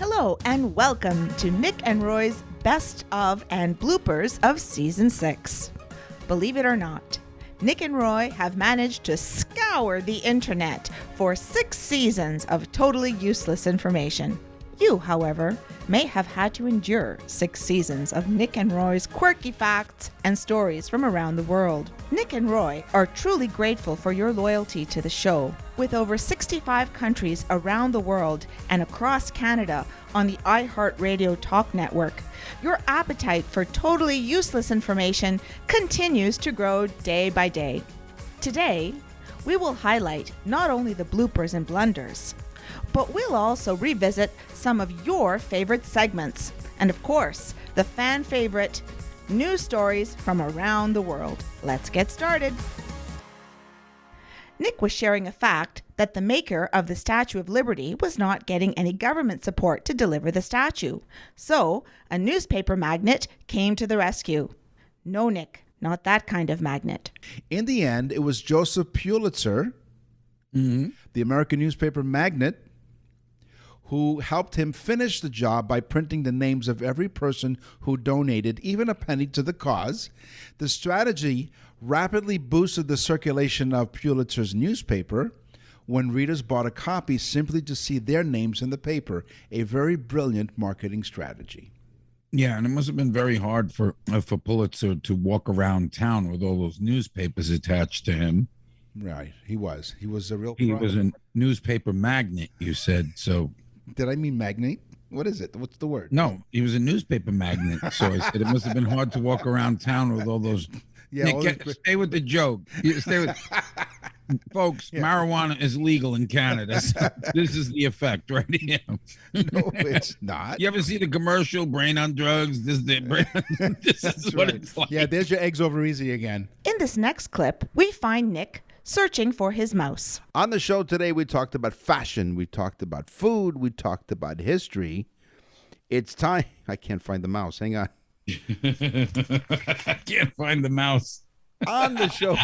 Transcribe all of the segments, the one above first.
Hello and welcome to Nick and Roy's Best of and Bloopers of Season 6. Believe it or not, Nick and Roy have managed to scour the internet for 6 seasons of totally useless information. You, however, may have had to endure 6 seasons of Nick and Roy's quirky facts and stories from around the world. Nick and Roy are truly grateful for your loyalty to the show. With over 65 countries around the world and across Canada on the iHeartRadio Talk Network, your appetite for totally useless information continues to grow day by day. Today, we will highlight not only the bloopers and blunders, but we'll also revisit some of your favorite segments, and of course, the fan favorite news stories from around the world. Let's get started. Nick was sharing a fact that the maker of the Statue of Liberty was not getting any government support to deliver the statue. So, a newspaper magnate came to the rescue. No, Nick, not that kind of magnet. In the end, it was Joseph Pulitzer, the American newspaper magnate, who helped him finish the job by printing the names of every person who donated even a penny to the cause. The strategy rapidly boosted the circulation of Pulitzer's newspaper when readers bought a copy simply to see their names in the paper, a very brilliant marketing strategy. Yeah, and it must have been very hard for Pulitzer to walk around town with all those newspapers attached to him. Right, he was. He was a real He was a newspaper magnate, you said, so... Did I mean magnate? What is it? What's the word? No, he was a newspaper magnate, so I said it must have been hard to walk around town with all those... Yeah, Nick, stay with the joke. Stay with... Folks, marijuana is legal in Canada. So this is the effect right here. No, it's not. You ever see the commercial, Brain on Drugs? This is what it's like. Yeah, there's your eggs over easy again. In this next clip, we find Nick searching for his mouse. On the show today, we talked about fashion, we talked about food, we talked about history. It's time. I can't find the mouse. Hang on. I can't find the mouse. On the show.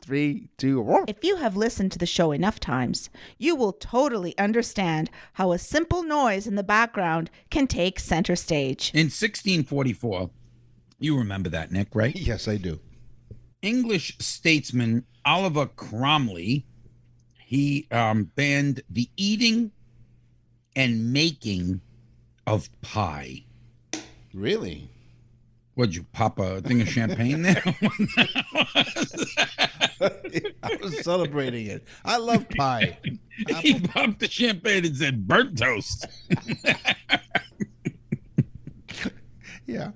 3, 2, 1. If you have listened to the show enough times, you will totally understand how a simple noise in the background can take center stage. In 1644, you remember that, Nick, right? Yes, I do. English statesman Oliver Cromley, he banned the eating and making of pie. Really? What'd you pop a thing of champagne there? I was celebrating it. I love pie. He popped the champagne and said, burnt toast. Yeah.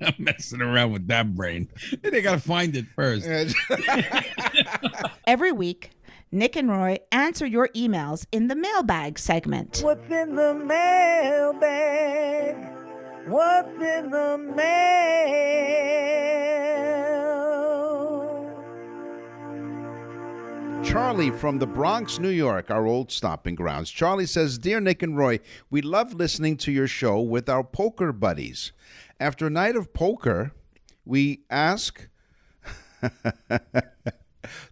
I'm messing around with that brain. They got to find it first. Every week, Nick and Roy answer your emails in the mailbag segment. What's in the mailbag? What's in the mail? Charlie from the Bronx, New York, our old stomping grounds. Charlie says, Dear Nick and Roy, we love listening to your show with our poker buddies. After a night of poker, we ask...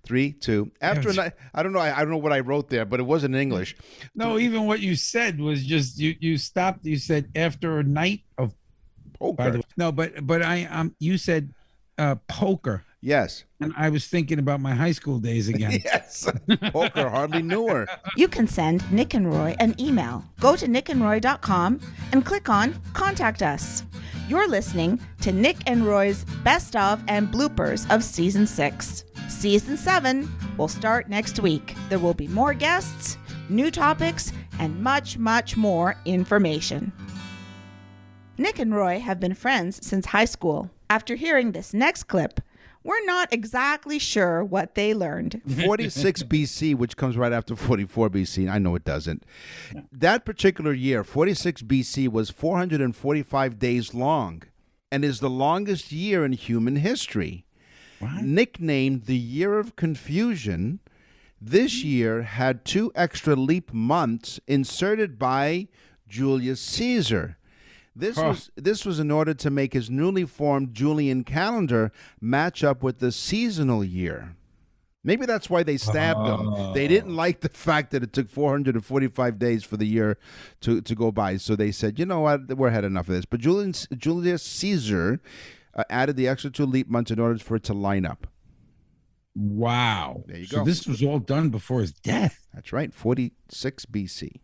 3, 2. After a night, I don't know what I wrote there, but it wasn't in English. No, even what you said was just you stopped. You said after a night of Poker. No, but I you said poker. Yes. And I was thinking about my high school days again. Yes. Poker, hardly knew her. You can send Nick and Roy an email. Go to nickandroy.com and click on Contact Us. You're listening to Nick and Roy's Best of and Bloopers of Season 6. Season 7 will start next week. There will be more guests, new topics, and much, much more information. Nick and Roy have been friends since high school. After hearing this next clip, we're not exactly sure what they learned. 46 BC, which comes right after 44 BC. I know it doesn't. That particular year, 46 BC, was 445 days long and is the longest year in human history. What? Nicknamed the Year of Confusion, this year had 2 extra leap months inserted by Julius Caesar. This was in order to make his newly formed Julian calendar match up with the seasonal year. Maybe that's why they stabbed him. They didn't like the fact that it took 445 days for the year to go by. So they said, you know what, we're had enough of this. But Julius Caesar added the extra 2 leap months in order for it to line up. Wow. There you So go. this was all done before his death. That's right, 46 BC.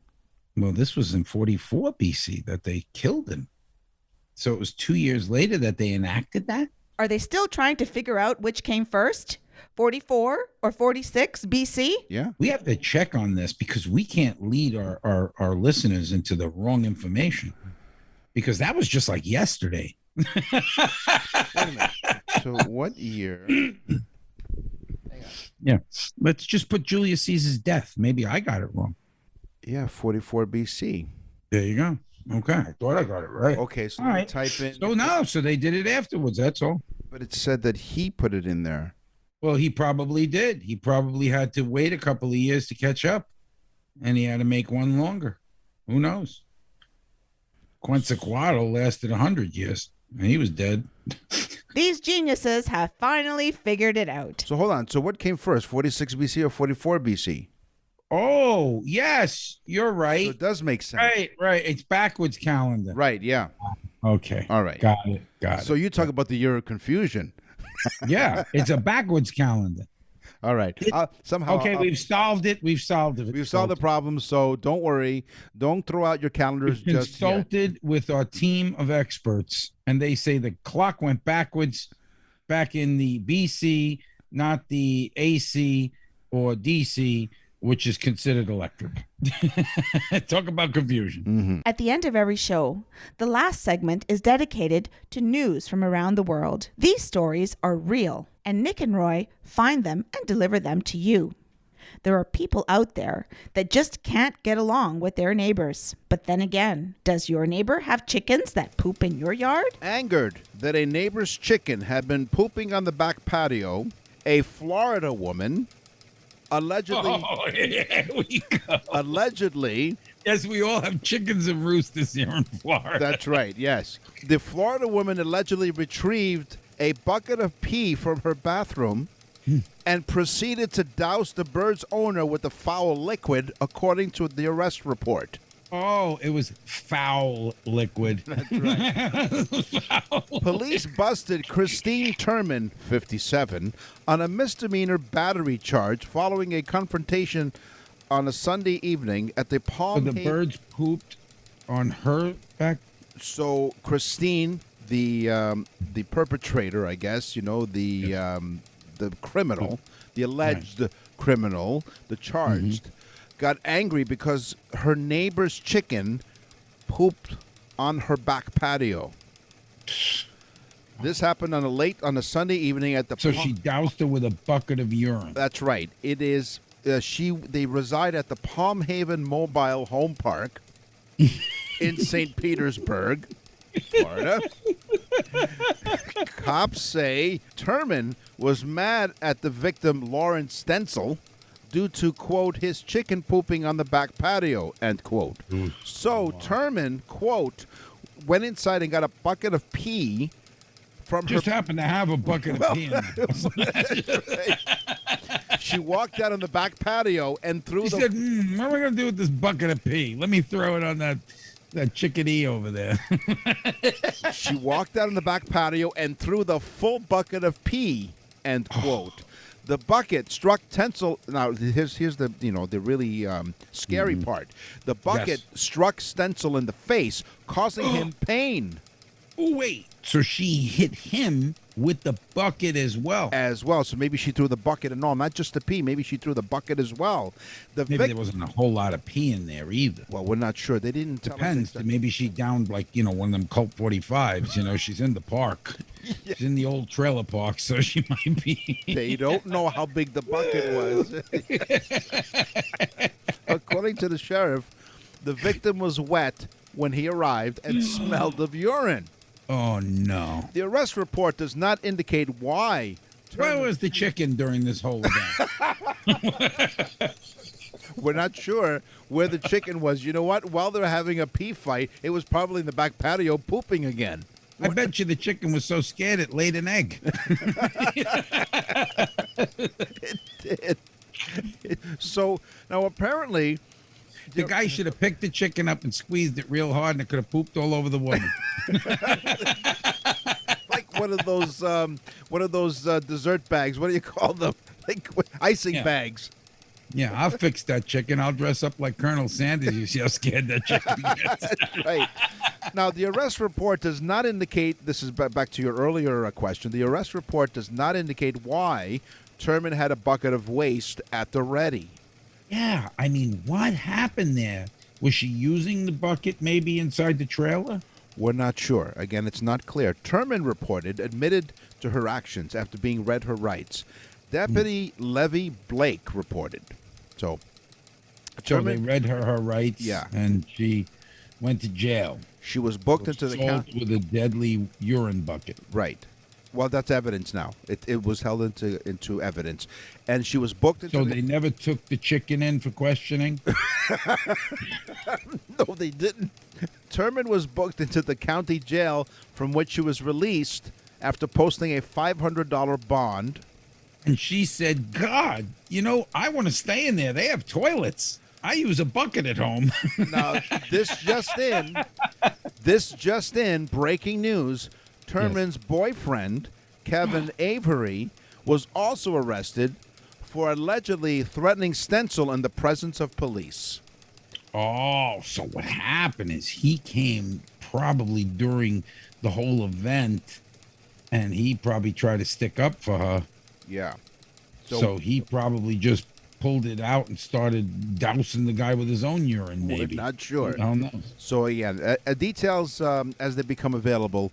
Well, this was in 44 BC that they killed him. So it was 2 years later that they enacted that? Are they still trying to figure out which came first? 44 or 46 BC? Yeah. We have to check on this because we can't lead our listeners into the wrong information because that was just like yesterday. Wait a minute. So what year? Yeah. Let's just put Julius Caesar's death. Maybe I got it wrong. Yeah, 44 BC. There you go. Okay. I thought I got it right. Okay, so All let me right. type in. So they did it afterwards. That's all. But it said that he put it in there. Well, he probably did. He probably had to wait a couple of years to catch up, and he had to make one longer. Who knows? Quetzalcoatl lasted 100 years, and he was dead. These geniuses have finally figured it out. So hold on. So what came first, 46 BC or 44 BC? Oh, yes, you're So right. it does make sense. Right. It's backwards calendar. Right, yeah. Okay. All right. Got it. So you talk about the year of confusion. Yeah, it's a backwards calendar. All right. Somehow. Okay, we've solved it. We've solved it. We've solved the problem, so don't worry. Don't throw out your calendars We've just yet. consulted with our team of experts, and they say the clock went backwards back in the BC, not the AC or DC, which is considered electric. Talk about confusion. Mm-hmm. At the end of every show, the last segment is dedicated to news from around the world. These stories are real, and Nick and Roy find them and deliver them to you. There are people out there that just can't get along with their neighbors. But then again, does your neighbor have chickens that poop in your yard? Angered that a neighbor's chicken had been pooping on the back patio, a Florida woman allegedly Here we go. allegedly Yes, we all have chickens and roosters here in Florida. that's right, yes. The Florida woman allegedly retrieved a bucket of pee from her bathroom and proceeded to douse the bird's owner with the foul liquid, according to the arrest report. Oh, it was foul liquid. That's right. Police busted Christine Turman, 57, on a misdemeanor battery charge following a confrontation on a Sunday evening at the So Palm the birds pooped on her back. So Christine, the perpetrator, I guess, the criminal, the alleged criminal, the charged, got angry because her neighbor's chicken pooped on her back patio. This happened on a Sunday evening at the. So she doused her with a bucket of urine. That's right. It is. They reside at the Palm Haven Mobile Home Park in St. Petersburg, Florida. Cops say Turman was mad at the victim, Lawrence Stencil, due to, quote, his chicken pooping on the back patio, end quote. So Turman, quote, went inside and got a bucket of pee from Just her. happened to have a bucket of pee in there. She walked out on the back patio and threw She the. said, what am I going to do with this bucket of pee? Let me throw it on that chickadee over there. She walked out on the back patio and threw the full bucket of pee, end quote. The bucket struck Stencil. Now, here's the the really scary part. The bucket struck Stencil in the face, causing him pain. Oh, wait. So she hit him with the bucket as well. So maybe she threw the bucket and all, not just the pee. Maybe she threw the bucket as well. Maybe there wasn't a whole lot of pee in there either. Well, we're not sure. They didn't tell us. Depends. Maybe she downed one of them Colt 45s. She's in the park. She's in the old trailer park, so she might be. They don't know how big the bucket was. According to the sheriff, the victim was wet when he arrived and smelled of urine. Oh, no. The arrest report does not indicate why. Where was the chicken during this whole event? We're not sure where the chicken was. You know what? While they're having a pee fight, it was probably in the back patio pooping again. I bet you the chicken was so scared it laid an egg. did. So now apparently The guy should have picked the chicken up and squeezed it real hard, and it could have pooped all over the woman. like one of those dessert bags. What do you call them? Like icing bags. Yeah, I'll fix that chicken. I'll dress up like Colonel Sanders. You see how scared that chicken gets. That's right. Now, the arrest report does not indicate, this is back to your earlier question, the arrest report does not indicate why Turman had a bucket of waste at the ready. Yeah, I mean, what happened there? Was she using the bucket maybe inside the trailer? We're not sure. Again, it's not clear. Turman admitted to her actions after being read her rights. Deputy Levy Blake reported. So they read her rights, yeah, and she went to jail. She was booked into the county with a deadly urine bucket. Right. Well, that's evidence now. It was held into evidence, and she was booked into. So they never took the chicken in for questioning. No, they didn't. Turman was booked into the county jail, from which she was released after posting a $500 bond. And she said, God, I want to stay in there. They have toilets. I use a bucket at home. Now, this just in, breaking news, Turman's boyfriend, Kevin Avery, was also arrested for allegedly threatening Stencil in the presence of police. Oh, so what happened is he came probably during the whole event, and he probably tried to stick up for her. Yeah. So he probably just pulled it out and started dousing the guy with his own urine, maybe. We're not sure. I don't know. So, again, details as they become available,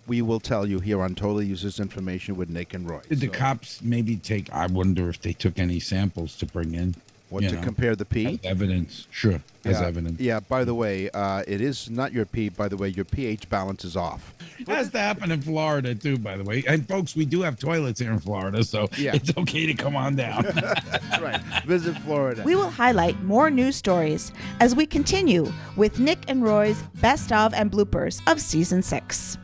we will tell you here on Totally Useless Information with Nick and Roy. Did the cops maybe I wonder if they took any samples to bring in? Compare the pee? As evidence. Sure, as evidence. Yeah, by the way, it is not your pee. By the way, your pH balance is off. It has to happen in Florida, too, by the way. And, folks, we do have toilets here in Florida, so it's okay to come on down. That's right. Visit Florida. We will highlight more news stories as we continue with Nick and Roy's Best of and Bloopers of Season 6.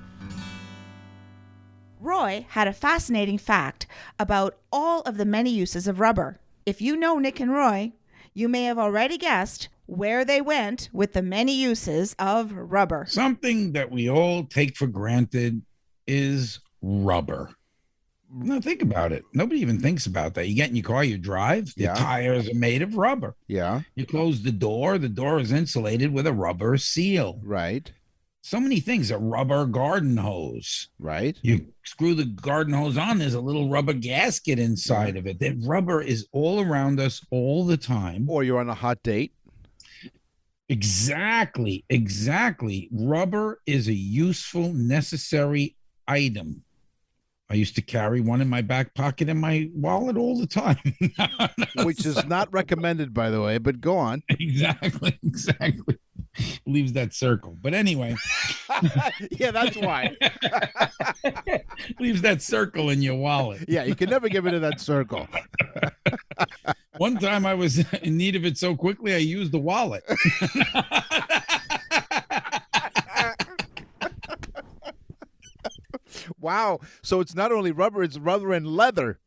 Roy had a fascinating fact about all of the many uses of rubber. If you know Nick and Roy, you may have already guessed where they went with the many uses of rubber. Something that we all take for granted is rubber. Now think about it. Nobody even thinks about that. You get in your car, you drive, the tires are made of rubber. Yeah. You close the door is insulated with a rubber seal. Right. So many things. A rubber garden hose. Right. You screw the garden hose on, there's a little rubber gasket inside of it. That rubber is all around us all the time. Or you're on a hot date. Exactly. Rubber is a useful, necessary item. I used to carry one in my back pocket in my wallet all the time. Which is not recommended, by the way, but go on. Exactly. Leaves that circle. But anyway. Yeah, that's why. Leaves that circle in your wallet. Yeah, you can never get rid of that circle. One time I was in need of it so quickly, I used the wallet. Wow. So it's not only rubber, it's rubber and leather.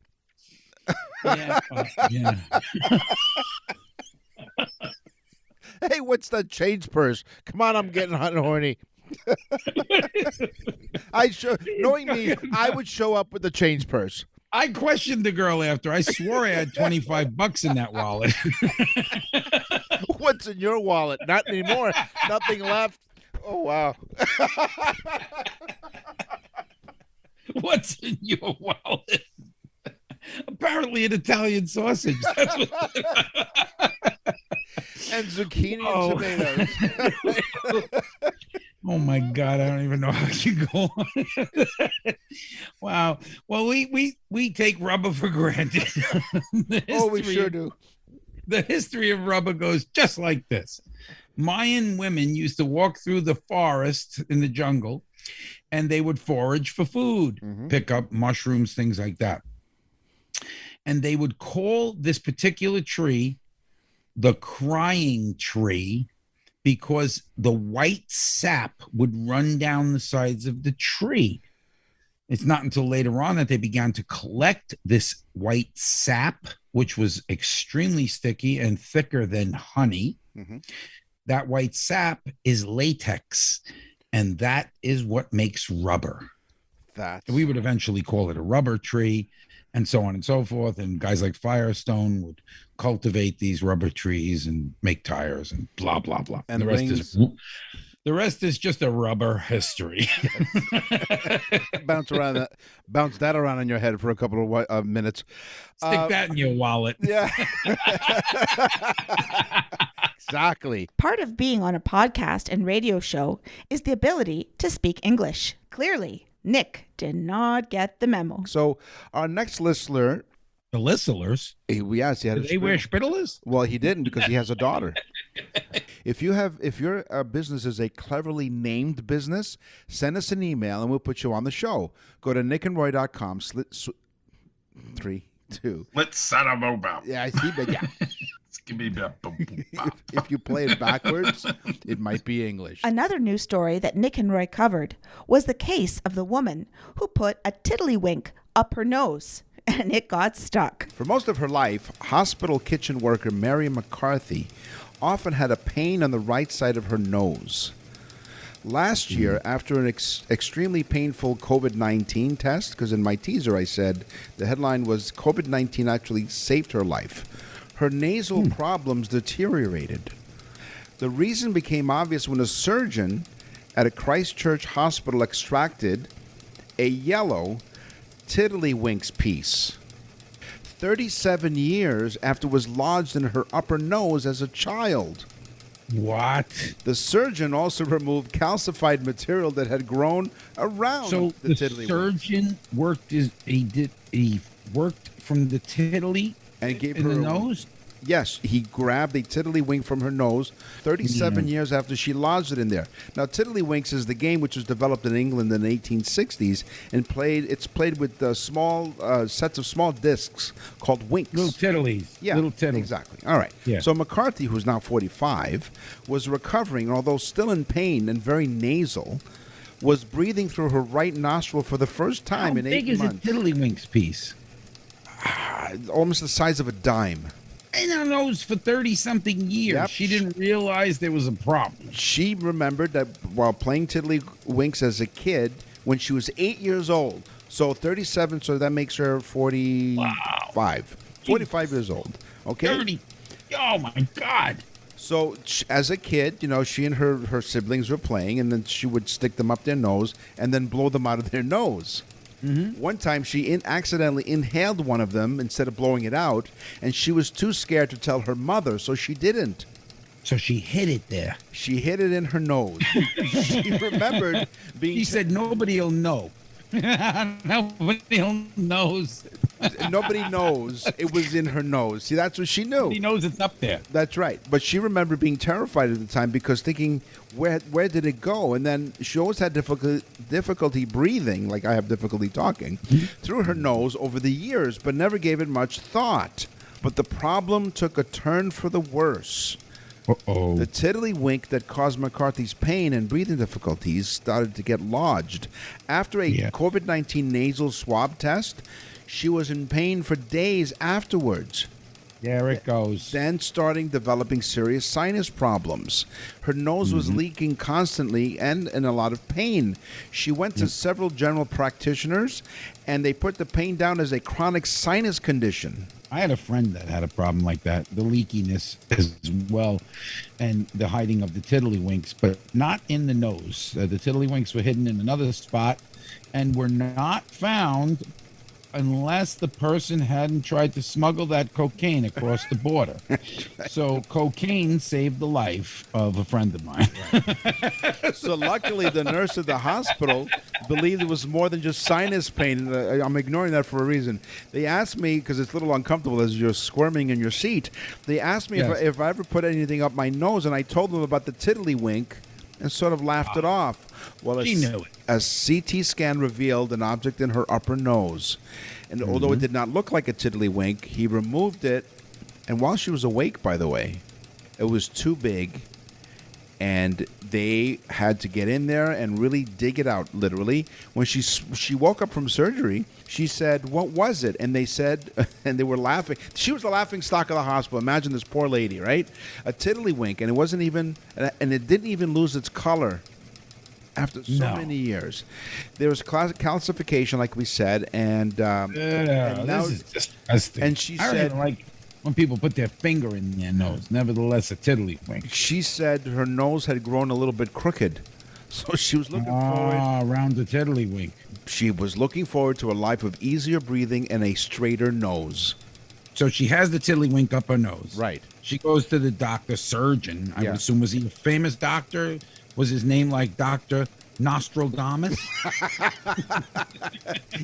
Yeah. Hey, what's that change purse? Come on, I'm getting hot and horny. Knowing me, I would show up with the change purse. I questioned the girl after. I swore I had $25 in that wallet. What's in your wallet? Not anymore. Nothing left. Oh, wow. What's in your wallet? Apparently an Italian sausage. That's what... And zucchini and tomatoes. Oh my God, I don't even know how you go on. Wow. Well, we take rubber for granted. We sure do. The history of rubber goes just like this. Mayan women used to walk through the forest in the jungle, and they would forage for food, pick up mushrooms, things like that. And they would call this particular tree the crying tree because the white sap would run down the sides of the tree. It's not until later on that they began to collect this white sap which was extremely sticky and thicker than honey. Mm-hmm. That white sap is latex, and that is what makes rubber. We would eventually call it a rubber tree, and so on and so forth. And guys like Firestone would cultivate these rubber trees and make tires and blah, blah, blah. And the rest is just a rubber history. Bounce that around in your head for a couple of minutes. Stick that in your wallet. Yeah. Exactly. Part of being on a podcast and radio show is the ability to speak English. Clearly, Nick did not get the memo. So our next listener, the listeners, yes, he had. Do they wear spittlers? Well, he didn't because he has a daughter. If your business is a cleverly named business, send us an email and we'll put you on the show. Go to nickandroy.com. 3, 2. Let's set a mobile. Yeah, I see, but yeah. If you play it backwards, it might be English. Another news story that Nick and Roy covered was the case of the woman who put a tiddlywink up her nose, and it got stuck. For most of her life, hospital kitchen worker Mary McCarthy often had a pain on the right side of her nose. Last year, after an extremely painful COVID-19 test, because in my teaser I said the headline was COVID-19 actually saved her life, her nasal problems deteriorated. The reason became obvious when a surgeon at a Christchurch hospital extracted a yellow tiddlywinks piece 37 years after it was lodged in her upper nose as a child. What? The surgeon also removed calcified material that had grown around the tiddlywinks. Surgeon worked he worked from the tiddly and gave in her the nose? Yes, he grabbed a tiddlywink from her nose 37 years after she lodged it in there. Now, tiddlywinks is the game which was developed in England in the 1860s and it's played with small sets of small discs called winks. Little tiddlies. Yeah, little tiddlies. Exactly. All right. Yeah. So McCarthy, who's now 45, was recovering, although still in pain and very nasal, was breathing through her right nostril for the first time in 8 months. How big is a tiddlywinks piece? Almost the size of a dime. In her nose for 30-something years. Yep. She didn't realize there was a problem. She remembered that while playing tiddlywinks as a kid when she was 8 years old. So 37, so that makes her 45. Wow. 45 years old. Okay? 30. Oh, my God. So as a kid, she and her siblings were playing, and then she would stick them up their nose and then blow them out of their nose. Mm-hmm. One time, she accidentally inhaled one of them instead of blowing it out, and she was too scared to tell her mother, so she didn't. So she hid it there. She hid it in her nose. She remembered being... She said, nobody will know. Nobody knows. Nobody knows it was in her nose. See, that's what she knew. Nobody knows it's up there. That's right. But she remembered being terrified at the time because thinking, where did it go? And then she always had difficulty breathing, like I have difficulty talking, through her nose over the years, but never gave it much thought. But the problem took a turn for the worse. Uh-oh. The tiddlywink that caused McCarthy's pain and breathing difficulties started to get lodged. After a COVID-19 nasal swab test, she was in pain for days afterwards. There it goes. Then developing serious sinus problems. Her nose was leaking constantly and in a lot of pain. She went to several general practitioners, and they put the pain down as a chronic sinus condition. I had a friend that had a problem like that, the leakiness as well, and the hiding of the tiddlywinks, but not in the nose. The tiddlywinks were hidden in another spot and were not found unless the person hadn't tried to smuggle that cocaine across the border. So cocaine saved the life of a friend of mine. So luckily, the nurse at the hospital believed it was more than just sinus pain. And I'm ignoring that for a reason. They asked me, because it's a little uncomfortable as you're squirming in your seat, they asked me if I ever put anything up my nose, and I told them about the tiddlywink and sort of laughed it off. Well, She knew it. A CT scan revealed an object in her upper nose. And although it did not look like a tiddlywink, he removed it. And while she was awake, by the way, it was too big and they had to get in there and really dig it out, literally. When she woke up from surgery, she said, "What was it?" And they said, and they were laughing. She was the laughing stock of the hospital. Imagine this poor lady, right? A tiddlywink, and it wasn't even, and it didn't even lose its color after so many years. There was calcification, like we said, and now, this is disgusting. and she I don't said, even like when people put their finger in their nose. Nevertheless, a tiddlywink. she said her nose had grown a little bit crooked, so she was looking forward. Around the tiddlywink. She was looking forward to a life of easier breathing and a straighter nose. So she has the tiddlywink up her nose. Right. She goes to the doctor, surgeon. I Yeah. would assume, was he a famous doctor? Was his name like Dr. Nostradamus?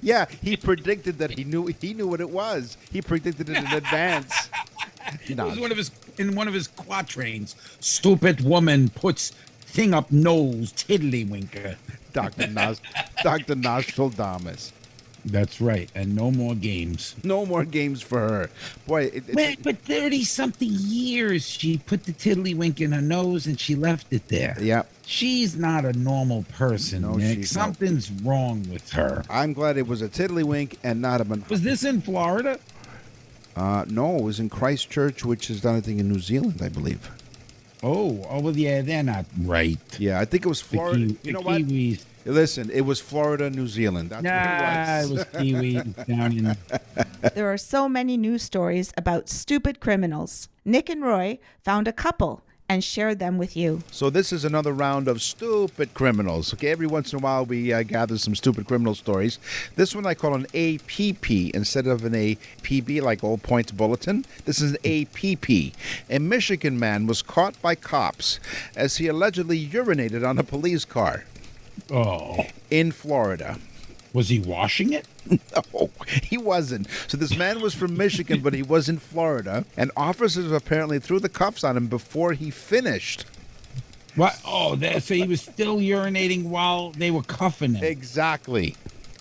Yeah, he predicted that he knew what it was. He predicted it in advance. It was in one of his quatrains. Stupid woman puts thing up nose, tiddlywinker. Dr. Nostradamus. That's right. And no more games. No more games for her. Boy, But 30-something years she put the tiddlywink in her nose and she left it there. yeah. She's not a normal person, No, Nick. she's not. Something's wrong with her. I'm glad it was a tiddlywink and not a... Was this in Florida? No, it was in Christchurch, which is done, I think, in New Zealand, I believe. Oh, well, yeah, they're not right. Yeah, I think it was Florida. The You know what? Kiwis. Listen, it was Florida, New Zealand. That's Nah, what it was Kiwis down in... There are so many news stories about stupid criminals. Nick and Roy found a couple and shared them with you. So this is another round of stupid criminals. Okay, every once in a while we gather some stupid criminal stories. This one I call an APP instead of an APB, like All Points Bulletin. This is an APP. A Michigan man was caught by cops as he allegedly urinated on a police car Oh. in Florida. Was he washing it? No, he wasn't. So this man was from Michigan, but he was in Florida, and officers apparently threw the cuffs on him before he finished. What? Oh, so he was still urinating while they were cuffing him. Exactly.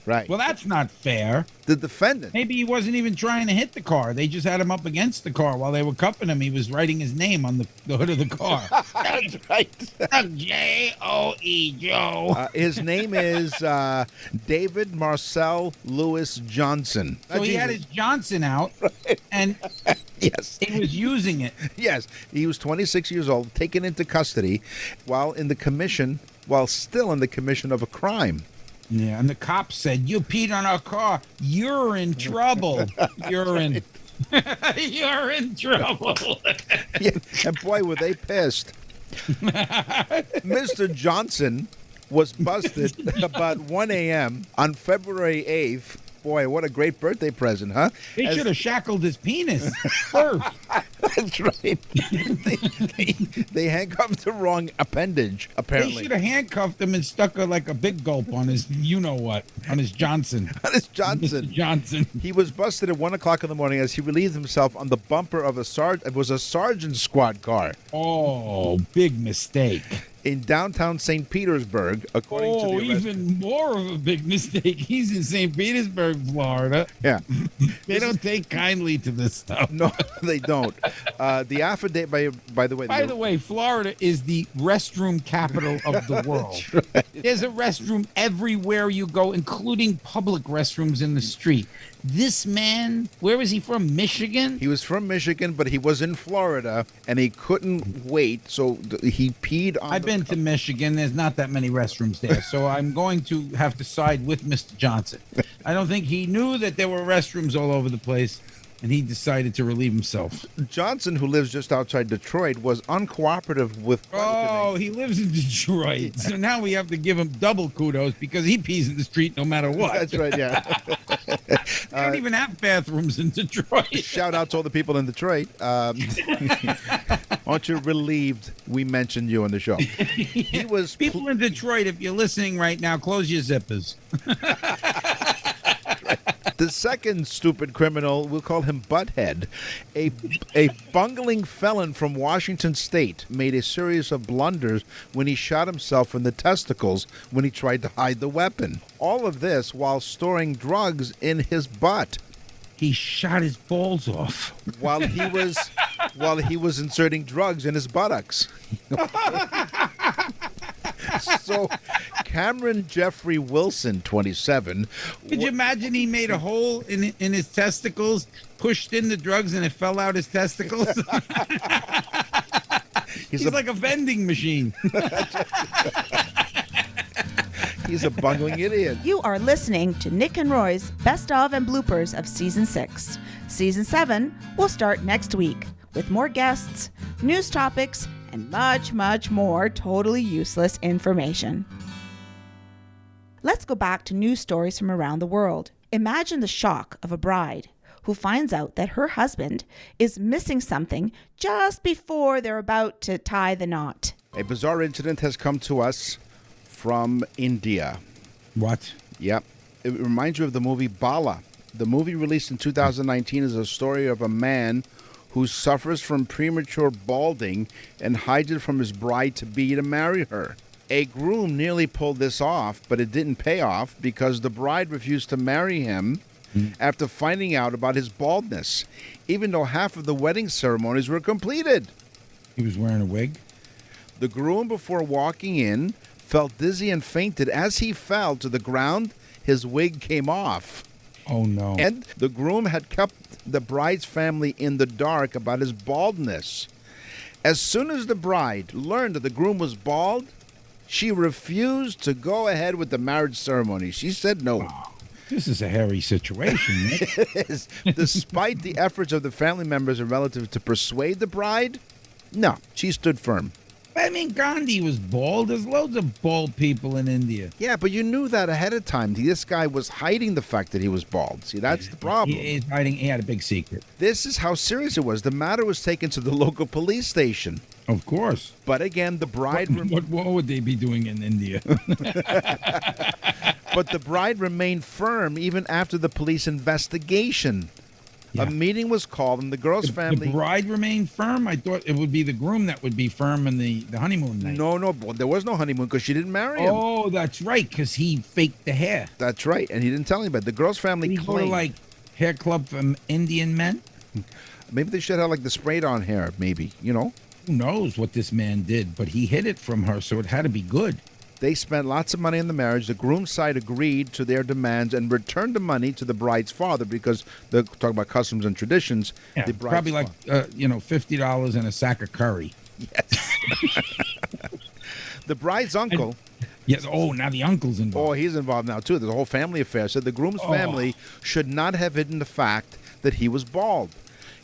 Right. Well, that's not fair. The defendant. Maybe he wasn't even trying to hit the car. They just had him up against the car while they were cuffing him. He was writing his name on the hood of the car. That's right. J-O-E, Joe. His name is David Marcel Lewis Johnson. So he had his Johnson out, and Yes. he was using it. Yes. He was 26 years old, taken into custody while still in the commission of a crime. Yeah, and the cops said, "You peed on our car. You're in trouble. You're in trouble." Yeah. And boy, were they pissed. Mr. Johnson was busted about 1 a.m. on February 8th. Boy, what a great birthday present, huh? They should have shackled his penis first. That's right. they handcuffed the wrong appendage, They apparently. should have handcuffed him and stuck like a big gulp on his, on his Johnson. This Johnson. Mr. Johnson. He was busted at 1 o'clock in the morning as he relieved himself on the bumper of it was a sergeant squad car Oh, big mistake. in downtown St. Petersburg, according to the arrest. Even more of a big mistake. He's in St. Petersburg, Florida. Yeah. They don't take kindly to this stuff. No, they don't. The affidavit, by the way. By the way, Florida is the restroom capital of the world. There's a restroom everywhere you go, including public restrooms in the street. This man, where is he from? Michigan? He was from Michigan, but he was in Florida, and he couldn't wait, so he peed on I've been to Michigan. There's not that many restrooms there, so I'm going to have to side with Mr. Johnson. I don't think he knew that there were restrooms all over the place, and he decided to relieve himself. Johnson, who lives just outside Detroit, was uncooperative with questioning. Oh, he lives in Detroit, so now we have to give him double kudos because he pees in the street no matter what. That's right, yeah. They don't even have bathrooms in Detroit. Shout out to all the people in Detroit. Aren't you relieved we mentioned you on the show? He was People in Detroit, if you're listening right now, close your zippers. the second stupid criminal. We'll call him Butthead. A bungling felon from Washington State made a series of blunders when he shot himself in the testicles when he tried to hide the weapon. All of this while storing drugs in his butt. He shot his balls off. While he was while he was inserting drugs in his buttocks. So, Cameron Jeffrey Wilson, 27. Could you imagine he made a hole in his testicles, pushed in the drugs, and it fell out his testicles? He's like a vending machine. He's a bungling idiot. You are listening to Nick and Roy's Best of and Bloopers of Season 6. Season 7 will start next week with more guests, news topics, and much, much more totally useless information. Let's go back to news stories from around the world. Imagine the shock of a bride who finds out that her husband is missing something just before they're about to tie the knot. A bizarre incident has come to us from India. What? Yep. It reminds you of the movie Bala. The movie released in 2019 is a story of a man who suffers from premature balding and hides it from his bride-to-be to marry her. A groom nearly pulled this off, but it didn't pay off because the bride refused to marry him after finding out about his baldness, even though half of the wedding ceremonies were completed. He was wearing a wig? The groom, before walking in, felt dizzy and fainted. As he fell to the ground, his wig came off. Oh, no. And the groom had kept the bride's family in the dark about his baldness. As soon as the bride learned that the groom was bald, she refused to go ahead with the marriage ceremony. She said no. Oh, this is a hairy situation, Nick. It is. Despite the efforts of the family members and relatives to persuade the bride, no, she stood firm. I mean, Gandhi was bald. There's loads of bald people in India. Yeah, but you knew that ahead of time. This guy was hiding the fact that he was bald. See, that's the problem. He's hiding. He had a big secret. This is how serious it was. The matter was taken to the local police station. Of course. But again, the bride... What would they be doing in India? But the bride remained firm even after the police investigation. Yeah. A meeting was called, and the girl's family... The bride remained firm? I thought it would be the groom that would be firm in the honeymoon night. No, there was no honeymoon because she didn't marry him. Oh, that's right, because he faked the hair. That's right, and he didn't tell anybody. The girl's family claimed... Go to, like, hair club from Indian men? Maybe they should have, like, the sprayed-on hair, maybe, you know? Who knows what this man did, but he hid it from her, so it had to be good. They spent lots of money on the marriage. The groom's side agreed to their demands and returned the money to the bride's father because they're talking about customs and traditions. Yeah, the probably like, $50 and a sack of curry. Yes. The bride's uncle... Yes. Oh, now the uncle's involved. Oh, he's involved now, too. There's a whole family affair. Said the groom's family should not have hidden the fact that he was bald.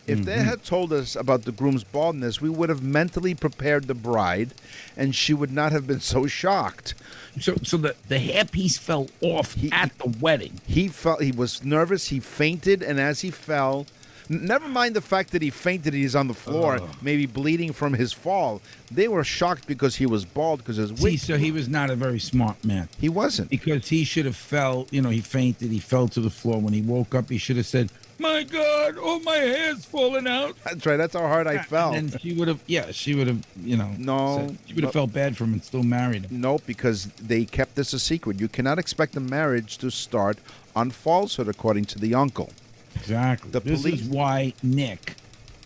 If they had told us about the groom's baldness, we would have mentally prepared the bride, and she would not have been so shocked. So the hairpiece fell off at the wedding. He was nervous. He fainted, and as he fell, never mind the fact that he fainted, he's on the floor, maybe bleeding from his fall. They were shocked because he was bald because his wig. So he was not a very smart man. He wasn't. Because he should have fell, he fainted, he fell to the floor. When he woke up, he should have said, "My God, my hair's falling out." That's right. That's how hard I fell. And she would have, no, she would have felt bad for him and still married him. No, because they kept this a secret. You cannot expect a marriage to start on falsehood, according to the uncle. Exactly. This is why Nick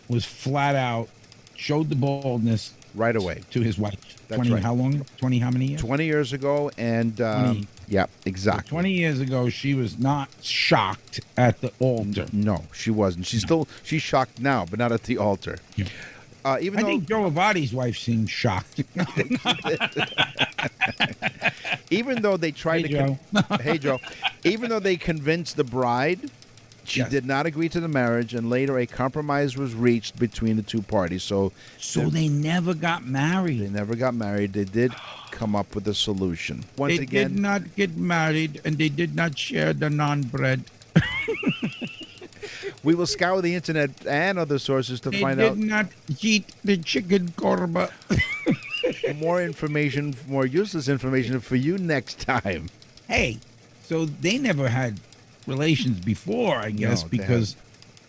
was flat out, showed the baldness right away to his wife. That's 20, right. How long? 20, how many years? 20 years ago, and 20. Yeah, exactly. 20 years ago, she was not shocked at the altar. No, she wasn't. She's shocked now, but not at the altar. Yeah. I think Joe Avati's wife seemed shocked. Even though they tried hey, Joe. Even though they convinced the bride, she did not agree to the marriage, and later a compromise was reached between the two parties. So they never got married. They never got married. They did come up with a solution. Once they again, did not get married, and they did not share the naan bread. We will scour the internet and other sources to find out. They did not eat the chicken korma. More information, more useless information for you next time. Hey, so they never had relations before, I guess, because,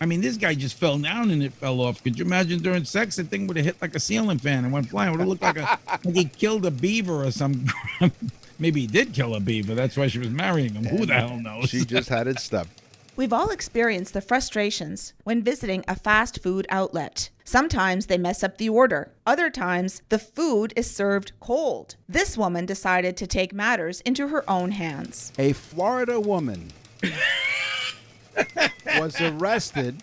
this guy just fell down and it fell off. Could you imagine during sex, the thing would have hit like a ceiling fan and went flying? It would have looked like he killed a beaver or some. Maybe he did kill a beaver. That's why she was marrying him. Who the hell knows? She just had it stuffed. We've all experienced the frustrations when visiting a fast food outlet. Sometimes they mess up the order. Other times, the food is served cold. This woman decided to take matters into her own hands. A Florida woman was arrested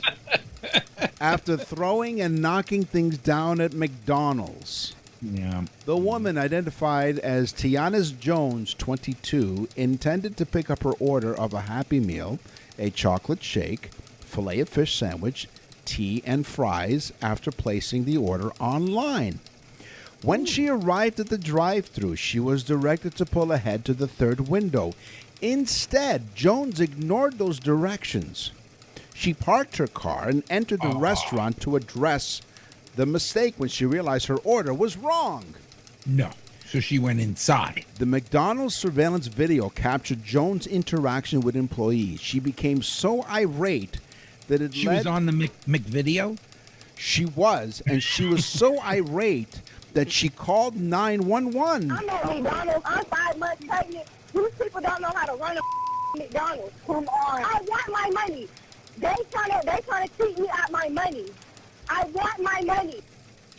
after throwing and knocking things down at McDonald's. Yeah. The woman, identified as Tiana Jones, 22, intended to pick up her order of a Happy Meal, a chocolate shake, filet of fish sandwich, tea, and fries after placing the order online. When she arrived at the drive-thru, she was directed to pull ahead to the third window. Instead, Jones ignored those directions. She parked her car and entered the restaurant to address the mistake when she realized her order was wrong. No. So she went inside. The McDonald's surveillance video captured Jones' interaction with employees. She became so irate that it She led... was on the McVideo? She was, and she was so irate that she called 911. I'm at McDonald's. I'm 5 months pregnant. These people don't know how to run a McDonald's. Come on. I want my money. They trying to cheat me out my money. I want my money.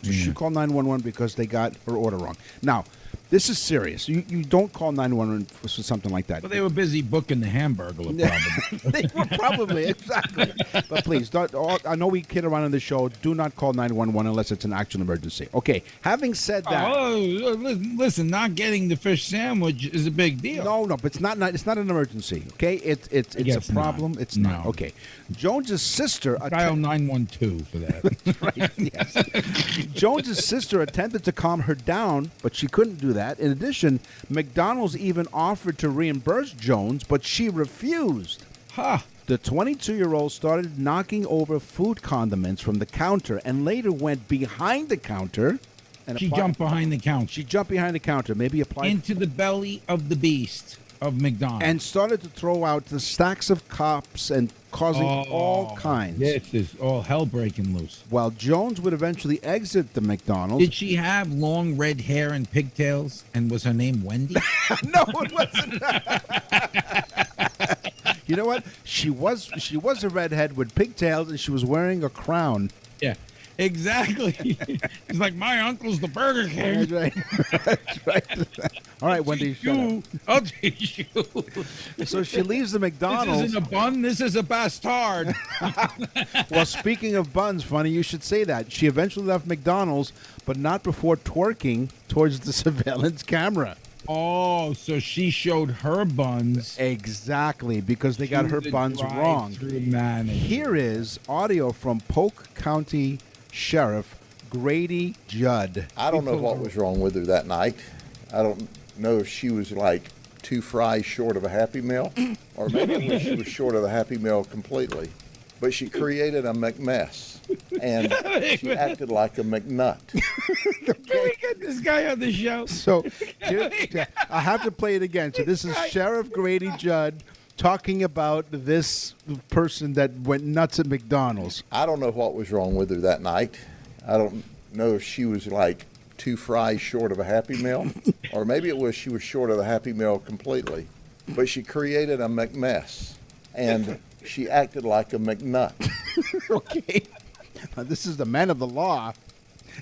So she called 911 because they got her order wrong. Now, this is serious. You don't call 911 for something like that. Well, they were busy booking the Hamburglar, probably. They were probably, exactly. But please, I know we kid around on the show. Do not call 911 unless it's an actual emergency. Okay, having said that. Oh, listen, not getting the fish sandwich is a big deal. No, but it's not an emergency, okay? It's a problem. Not. It's not. No. Okay. Jones's sister... Dial 912 for that. Right, yes. Jones's sister attempted to calm her down, but she couldn't do that. In addition, McDonald's even offered to reimburse Jones, but she refused. Huh. The 22-year-old started knocking over food condiments from the counter and later went behind the counter. And She jumped behind the counter. She jumped behind the counter, maybe applied... Into the belly of the beast of McDonald's. And started to throw out the stacks of cups and causing all kinds. This is all hell breaking loose. While Jones would eventually exit the McDonald's... Did she have long red hair and pigtails? And was her name Wendy? No, it wasn't. You know what? She was a redhead with pigtails, and she was wearing a crown. Yeah, exactly. It's like, my uncle's the Burger King. That's right. That's right. All right, Wendy, shut up. I'll teach you. So she leaves the McDonald's. This isn't a bun. This is a bastard. Well, speaking of buns, funny you should say that. She eventually left McDonald's, but not before twerking towards the surveillance camera. Oh, so she showed her buns. Exactly, because they got her buns wrong. Here is audio from Polk County Sheriff Grady Judd. I don't know what was wrong with her that night. I don't know if she was like 2 fries short of a Happy Meal, or maybe she was short of the Happy Meal completely. But she created a McMess, and she acted like a McNut. Can we get this guy on the show? So I have to play it again. So this is Sheriff Grady Judd talking about this person that went nuts at McDonald's. I don't know what was wrong with her that night. I don't know if she was like 2 fries short of a Happy Meal, or maybe it was she was short of the Happy Meal completely. But she created a McMess, and she acted like a McNut. Okay. Now, this is the man of the law.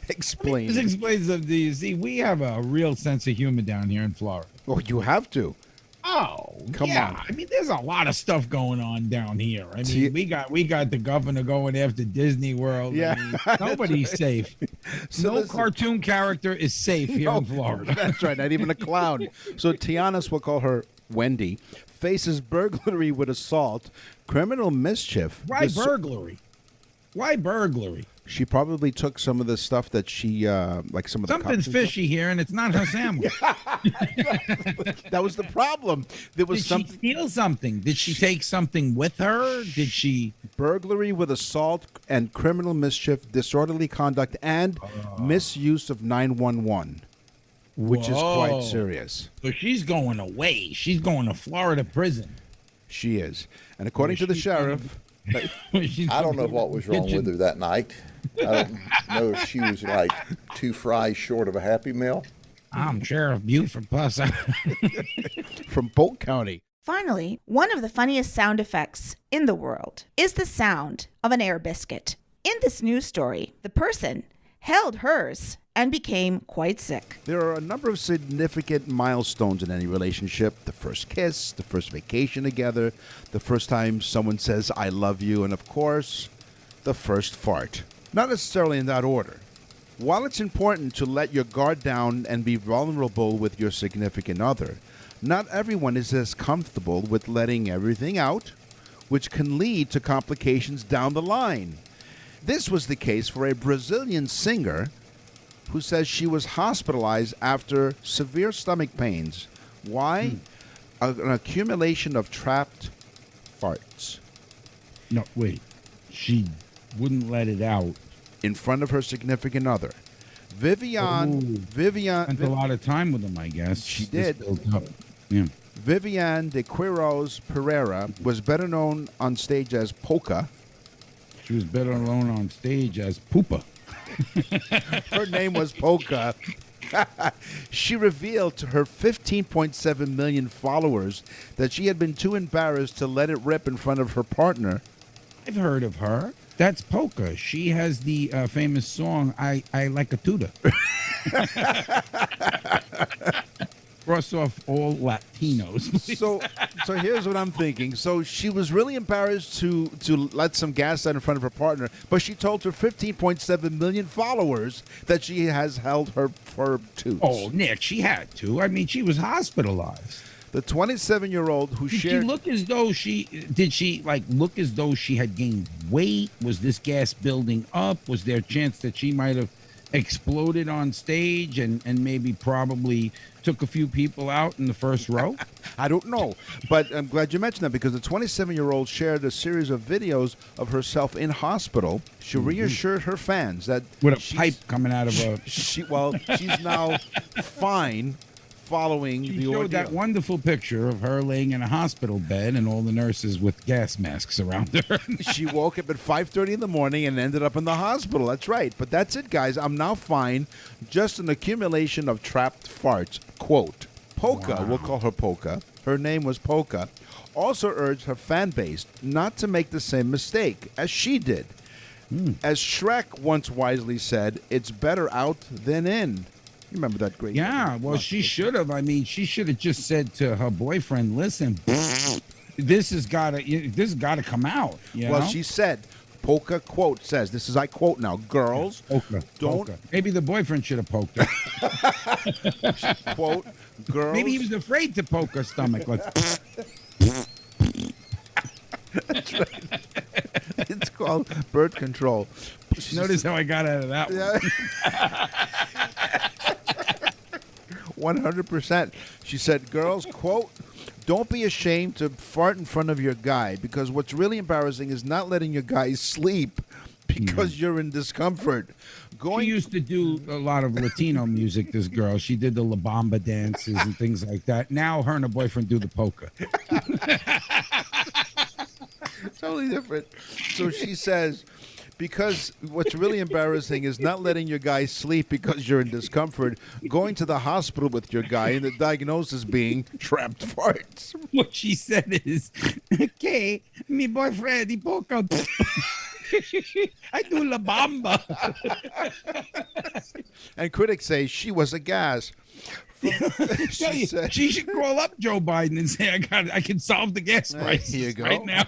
Explain. This explains something to you. See, we have a real sense of humor down here in Florida. Oh, you have to. Oh, Come yeah. on. I mean, there's a lot of stuff going on down here. I mean, we got the governor going after Disney World. Yeah, I mean, nobody's safe. So no listen. cartoon character is safe here in Florida. That's right, not even a clown. So Tiana, we'll call her Wendy, faces burglary with assault, criminal mischief. Why burglary? Why burglary? She probably took some of the stuff that she, like some of the Something's cups and fishy here, and it's not her sandwich. stuff. That was the problem. There was Did something. she steal something? Did she take something with her? Did she? Burglary with assault and criminal mischief, disorderly conduct, and misuse of 911, which is quite Whoa. serious. So she's going away. She's going to Florida prison. She is. And according to the sheriff... I don't know what was wrong with her that night. I don't know if she was like 2 fries short of a Happy Meal. I'm Sheriff Buford Plus. from Polk County. Finally, one of the funniest sound effects in the world is the sound of an air biscuit. In this news story, the person held hers and became quite sick. There are a number of significant milestones in any relationship. The first kiss, the first vacation together, the first time someone says, I love you, and of course, the first fart. Not necessarily in that order. While it's important to let your guard down and be vulnerable with your significant other, not everyone is as comfortable with letting everything out, which can lead to complications down the line. This was the case for a Brazilian singer who says she was hospitalized after severe stomach pains. Why? An accumulation of trapped farts. No, wait. She wouldn't let it out. In front of her significant other. Vivian Spent a lot of time with him, I guess. She This did. built up. Yeah. Vivian de Quiros Pereira was better known on stage as Polka. She was better known on stage as Poopa. Her name was Polka. She revealed to her 15.7 million followers that she had been too embarrassed to let it rip in front of her partner. I've heard of her. That's Polka. She has the famous song, I Like a Tutor. Cross off all Latinos. So here's what I'm thinking. So she was really embarrassed to let some gas out in front of her partner, but she told her 15.7 million followers that she has held her toots. Oh, Nick, she had to. I mean, she was hospitalized. The 27-year-old who Did shared... she look as though look as though she had gained weight? Was this gas building up? Was there a chance that she might have exploded on stage and maybe probably took a few people out in the first row? I don't know, but I'm glad you mentioned that because the 27-year-old shared a series of videos of herself in hospital. She reassured her fans that With a pipe coming out of her. she's now fine following She the showed ordeal. that wonderful picture of her laying in a hospital bed and all the nurses with gas masks around her. She woke up at 5:30 in the morning and ended up in the hospital. That's right. But that's it, guys. I'm now fine. Just an accumulation of trapped farts. Quote, Polka, we'll call her Polka. Her name was Polka. Also urged her fan base not to make the same mistake as she did. As Shrek once wisely said, it's better out than in. You remember that great... Yeah, well, she should have. I mean, she should have just said to her boyfriend, "Listen, this has got to come out." You Well, know? she said, Polka quote says, this is I quote now, girls, Polka, don't polka. Maybe the boyfriend should have poked her. quote, girls. Maybe he was afraid to poke her stomach. Like, It's called birth control. notice how I got out of that one. 100%. She said, girls, quote, don't be ashamed to fart in front of your guy because what's really embarrassing is not letting your guy sleep because you're in discomfort. She used to do a lot of Latino music, this girl. She did the La Bamba dances and things like that. Now her and her boyfriend do the polka. Totally different. So she says, because what's really embarrassing is not letting your guy sleep because you're in discomfort, going to the hospital with your guy, and the diagnosis being trapped farts. What she said is, okay, mi boyfriend, he polka. I do La Bamba. And critics say she was a gas. She said- she should call up Joe Biden and say, I can solve the gas prices Here you go. right now.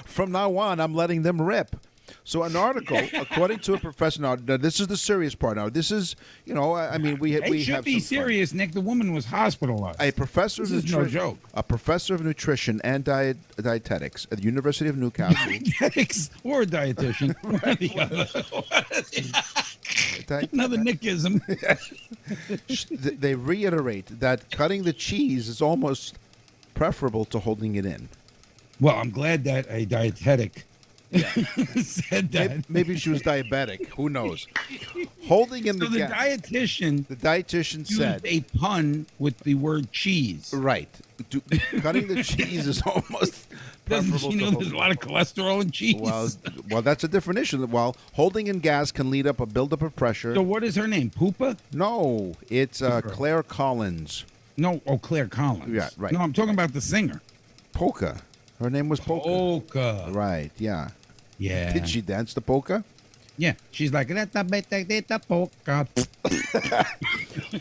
From now on, I'm letting them rip. So an article, according to a professor, now this is the serious part. Now this is, I mean, we It should have be some fun. serious, Nick. The woman was hospitalized. A professor of This is no nutrition, joke. a professor of nutrition and dietetics at the University of Newcastle. Dietetics or a dietitian. One or the other. Another Nickism. They reiterate that cutting the cheese is almost preferable to holding it in. Well, I'm glad that a dietetic said that. Maybe she was diabetic. Who knows? Holding in So the the gap. dietitian The dietitian used said, a pun with the word cheese. right, cutting the cheese is almost Doesn't preferable she to know hold there's a lot of cholesterol in cheese? Well, that's a different issue. While holding in gas can lead up a buildup of pressure. So what is her name? Poopa? No, it's Claire Collins. No, Claire Collins. Yeah, right. No, I'm talking about the singer. Polka. Her name was Polka. Polka. Right, yeah. Yeah. Did she dance the polka? Yeah. She's like, polka.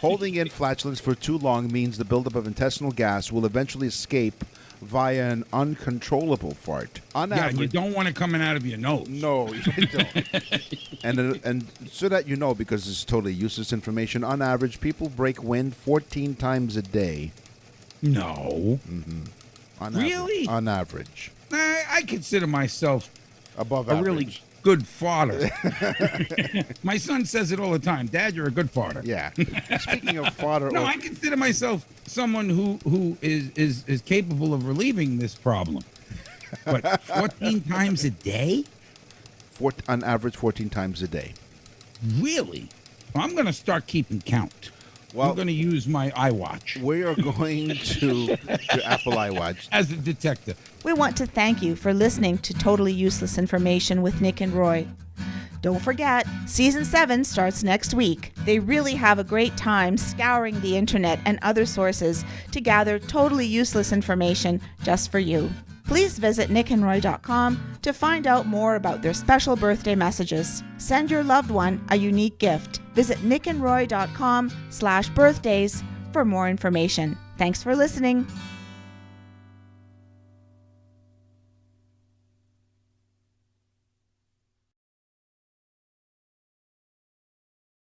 Holding in flatulence for too long means the buildup of intestinal gas will eventually escape via an uncontrollable fart. On Yeah, average, you don't want it coming out of your nose. No, you don't. and so that you know, because it's totally useless information, on average, people break wind 14 times a day. No. On Really? Average, on average. I consider myself Above a average. really good farter. My son says it all the time. Dad, you're a good farter. Yeah. Speaking of fodder, No, I consider myself someone who is capable of relieving this problem. But 14 times a day? on average, 14 times a day. Really? Well, I'm going to start keeping count. Well, I'm going to use my iWatch we are going to Apple iWatch. as a detective. We want to thank you for listening to Totally Useless Information with Nick and Roy. Don't forget, Season 7 starts next week. They really have a great time scouring the internet and other sources to gather totally useless information just for you. Please visit nickandroy.com to find out more about their special birthday messages. Send your loved one a unique gift. Visit nickandroy.com/birthdays for more information. Thanks for listening.